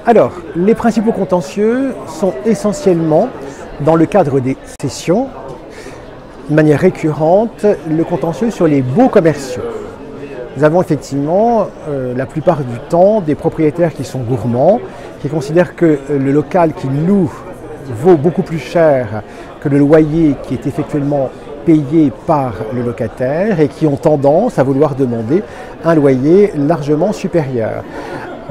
Alors, les principaux contentieux sont essentiellement, dans le cadre des cessions, de manière récurrente, le contentieux sur les baux commerciaux. Nous avons effectivement, la plupart du temps, des propriétaires qui sont gourmands, qui considèrent que le local qu'ils louent vaut beaucoup plus cher que le loyer qui est effectivement payé par le locataire et qui ont tendance à vouloir demander un loyer largement supérieur.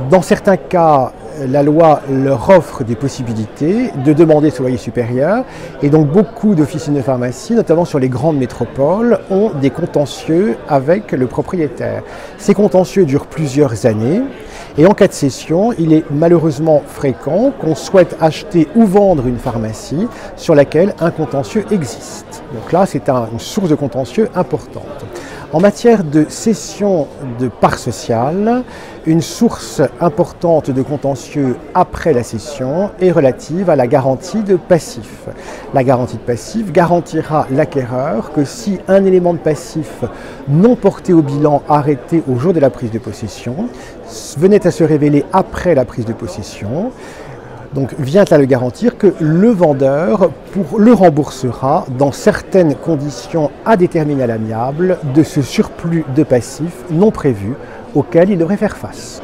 Dans certains cas, la loi leur offre des possibilités de demander ce loyer supérieur et donc beaucoup d'officines de pharmacie, notamment sur les grandes métropoles, ont des contentieux avec le propriétaire. Ces contentieux durent plusieurs années et en cas de cession, il est malheureusement fréquent qu'on souhaite acheter ou vendre une pharmacie sur laquelle un contentieux existe. Donc là, c'est une source de contentieux importante. En matière de cession de parts sociales, une source importante de contentieux après la cession est relative à la garantie de passif. La garantie de passif garantira l'acquéreur que si un élément de passif non porté au bilan arrêté au jour de la prise de possession venait à se révéler après la prise de possession, donc vient à le garantir que le vendeur le remboursera dans certaines conditions à déterminer à l'amiable de ce surplus de passifs non prévu auquel il devrait faire face.